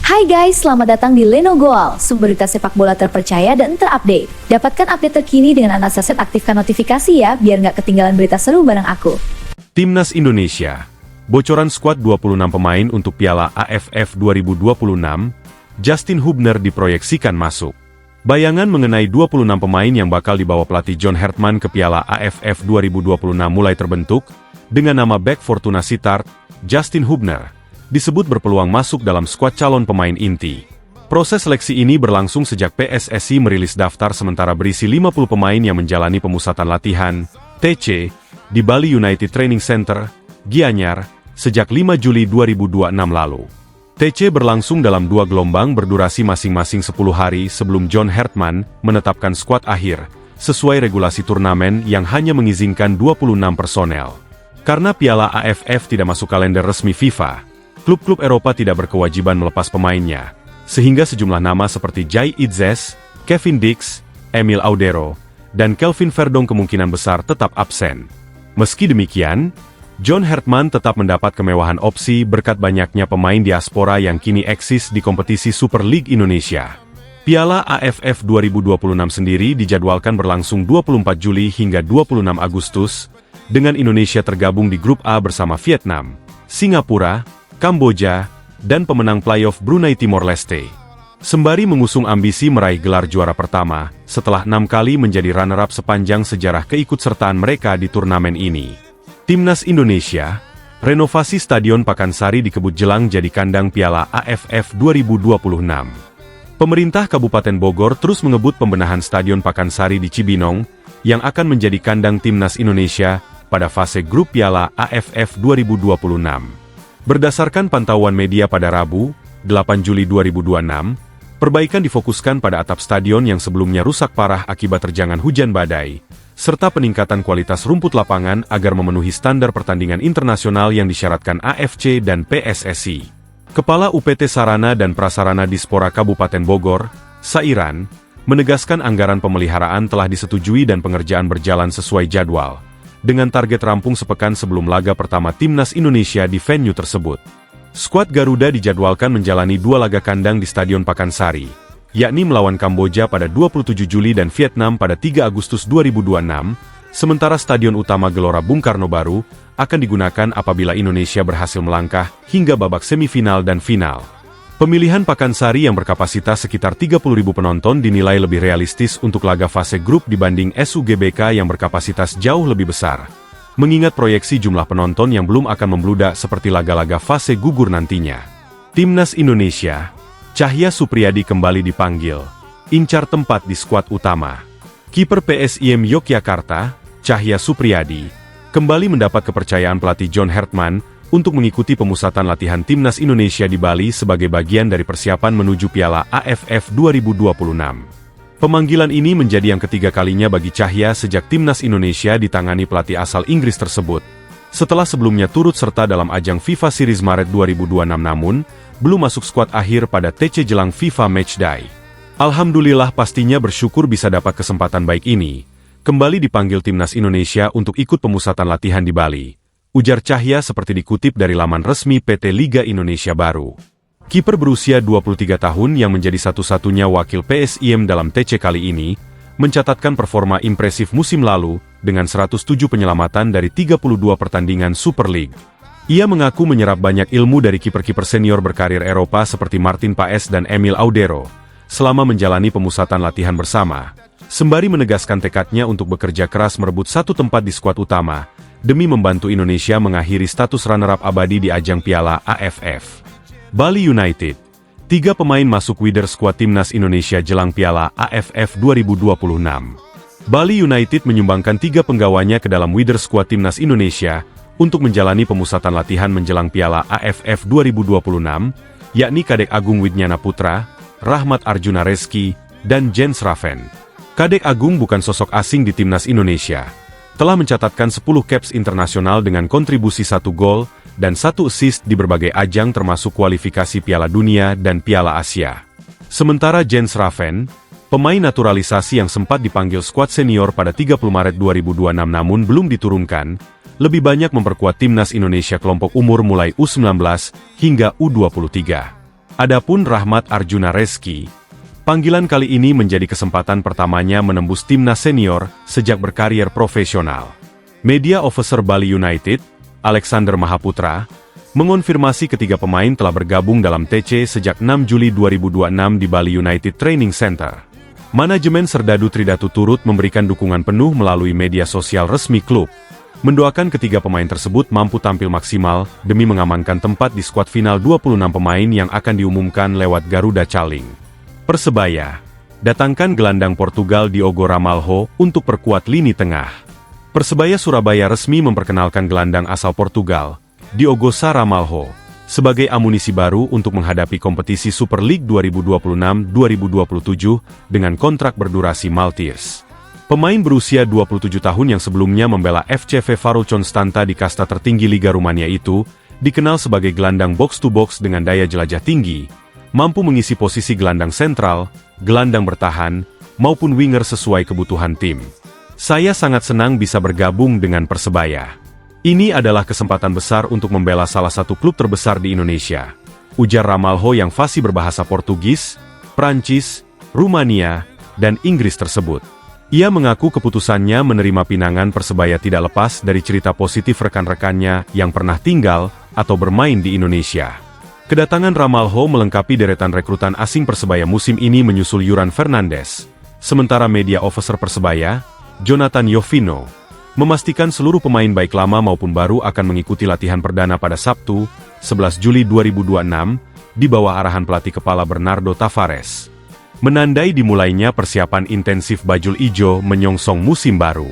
Hai guys, selamat datang di Leno Goal, sumber berita sepak bola terpercaya dan terupdate. Dapatkan update terkini dengan Anda Saset, aktifkan notifikasi ya, biar nggak ketinggalan berita seru bareng aku. Timnas Indonesia. Bocoran skuad 26 pemain untuk Piala AFF 2026, Justin Hubner diproyeksikan masuk. Bayangan mengenai 26 pemain yang bakal dibawa pelatih John Hartman ke Piala AFF 2026 mulai terbentuk, dengan nama bek Fortuna Sittard, Justin Hubner disebut berpeluang masuk dalam skuad calon pemain inti. Proses seleksi ini berlangsung sejak PSSI merilis daftar sementara berisi 50 pemain yang menjalani pemusatan latihan, TC, di Bali United Training Center, Gianyar, sejak 5 Juli 2026 lalu. TC berlangsung dalam 2 gelombang berdurasi masing-masing 10 hari sebelum John Hartman menetapkan skuad akhir, sesuai regulasi turnamen yang hanya mengizinkan 26 personel. Karena Piala AFF tidak masuk kalender resmi FIFA, klub-klub Eropa tidak berkewajiban melepas pemainnya, sehingga sejumlah nama seperti Jai Itzes, Kevin Dix, Emil Audero, dan Kelvin Verdong kemungkinan besar tetap absen. Meski demikian, John Hartman tetap mendapat kemewahan opsi berkat banyaknya pemain diaspora yang kini eksis di kompetisi Super League Indonesia. Piala AFF 2026 sendiri dijadwalkan berlangsung 24 Juli hingga 26 Agustus, dengan Indonesia tergabung di grup A bersama Vietnam, Singapura, Kamboja, dan pemenang playoff Brunei Timor Leste. Sembari mengusung ambisi meraih gelar juara pertama, setelah 6 kali menjadi runner-up sepanjang sejarah keikutsertaan mereka di turnamen ini. Timnas Indonesia, renovasi Stadion Pakansari di Kebut Jelang jadi kandang Piala AFF 2026. Pemerintah Kabupaten Bogor terus mengebut pembenahan Stadion Pakansari di Cibinong, yang akan menjadi kandang Timnas Indonesia pada fase grup Piala AFF 2026. Berdasarkan pantauan media pada Rabu, 8 Juli 2026, perbaikan difokuskan pada atap stadion yang sebelumnya rusak parah akibat terjangan hujan badai, serta peningkatan kualitas rumput lapangan agar memenuhi standar pertandingan internasional yang disyaratkan AFC dan PSSI. Kepala UPT Sarana dan Prasarana Dispora Kabupaten Bogor, Sairan, menegaskan anggaran pemeliharaan telah disetujui dan pengerjaan berjalan sesuai jadwal, dengan target rampung sepekan sebelum laga pertama Timnas Indonesia di venue tersebut. Skuad Garuda dijadwalkan menjalani 2 laga kandang di Stadion Pakansari, yakni melawan Kamboja pada 27 Juli dan Vietnam pada 3 Agustus 2026, sementara Stadion Utama Gelora Bung Karno baru akan digunakan apabila Indonesia berhasil melangkah hingga babak semifinal dan final. Pemilihan Pakansari yang berkapasitas sekitar 30.000 penonton dinilai lebih realistis untuk laga fase grup dibanding SUGBK yang berkapasitas jauh lebih besar, mengingat proyeksi jumlah penonton yang belum akan membludak seperti laga-laga fase gugur nantinya. Timnas Indonesia, Cahya Supriyadi kembali dipanggil, incar tempat di skuad utama. Kiper PSIM Yogyakarta, Cahya Supriyadi, kembali mendapat kepercayaan pelatih John Hartman untuk mengikuti pemusatan latihan Timnas Indonesia di Bali sebagai bagian dari persiapan menuju Piala AFF 2026. Pemanggilan ini menjadi yang ketiga kalinya bagi Cahya sejak Timnas Indonesia ditangani pelatih asal Inggris tersebut, setelah sebelumnya turut serta dalam ajang FIFA Series Maret 2026 namun, belum masuk skuad akhir pada TC jelang FIFA Matchday. Alhamdulillah pastinya bersyukur bisa dapat kesempatan baik ini, kembali dipanggil Timnas Indonesia untuk ikut pemusatan latihan di Bali, ujar Cahya seperti dikutip dari laman resmi PT Liga Indonesia Baru. Kiper berusia 23 tahun yang menjadi satu-satunya wakil PSIM dalam TC kali ini, mencatatkan performa impresif musim lalu dengan 107 penyelamatan dari 32 pertandingan Super League. Ia mengaku menyerap banyak ilmu dari kiper-kiper senior berkarir Eropa seperti Martin Paes dan Emil Audero, selama menjalani pemusatan latihan bersama, sembari menegaskan tekadnya untuk bekerja keras merebut satu tempat di skuad utama, demi membantu Indonesia mengakhiri status runner-up abadi di ajang Piala AFF. Bali United, 3 pemain masuk wider skuad Timnas Indonesia jelang Piala AFF 2026. Bali United menyumbangkan 3 penggawanya ke dalam wider skuad Timnas Indonesia untuk menjalani pemusatan latihan menjelang Piala AFF 2026, yakni Kadek Agung Widnyana Putra, Rahmat Arjuna Reski, dan Jens Raven. Kadek Agung bukan sosok asing di Timnas Indonesia. Telah mencatatkan 10 caps internasional dengan kontribusi 1 gol dan 1 assist di berbagai ajang termasuk kualifikasi Piala Dunia dan Piala Asia. Sementara Jens Raven, pemain naturalisasi yang sempat dipanggil skuad senior pada 30 Maret 2026 namun belum diturunkan, lebih banyak memperkuat Timnas Indonesia kelompok umur mulai U19 hingga U23. Adapun Rahmat Arjuna Reski, panggilan kali ini menjadi kesempatan pertamanya menembus timnas senior sejak berkarier profesional. Media Officer Bali United, Alexander Mahaputra, mengonfirmasi ketiga pemain telah bergabung dalam TC sejak 6 Juli 2026 di Bali United Training Center. Manajemen Serdadu Tridatu turut memberikan dukungan penuh melalui media sosial resmi klub, mendoakan ketiga pemain tersebut mampu tampil maksimal demi mengamankan tempat di skuad final 26 pemain yang akan diumumkan lewat Garuda Caling. Persebaya, datangkan gelandang Portugal Diogo Ramalho untuk perkuat lini tengah. Persebaya Surabaya resmi memperkenalkan gelandang asal Portugal, Diogo Ramalho, sebagai amunisi baru untuk menghadapi kompetisi Super League 2026-2027 dengan kontrak berdurasi Maltese. Pemain berusia 27 tahun yang sebelumnya membela FCV Farul Constanta di kasta tertinggi Liga Rumania itu, dikenal sebagai gelandang box-to-box dengan daya jelajah tinggi, mampu mengisi posisi gelandang sentral, gelandang bertahan, maupun winger sesuai kebutuhan tim. Saya sangat senang bisa bergabung dengan Persebaya. Ini adalah kesempatan besar untuk membela salah satu klub terbesar di Indonesia, ujar Ramalho yang fasih berbahasa Portugis, Prancis, Rumania, dan Inggris tersebut. Ia mengaku keputusannya menerima pinangan Persebaya tidak lepas dari cerita positif rekan-rekannya yang pernah tinggal atau bermain di Indonesia. Kedatangan Ramalho melengkapi deretan rekrutan asing Persebaya musim ini menyusul Yuran Fernandes. Sementara media officer Persebaya, Jonathan Yovino, memastikan seluruh pemain baik lama maupun baru akan mengikuti latihan perdana pada Sabtu, 11 Juli 2026, di bawah arahan pelatih kepala Bernardo Tavares. Menandai dimulainya persiapan intensif Bajul Ijo menyongsong musim baru.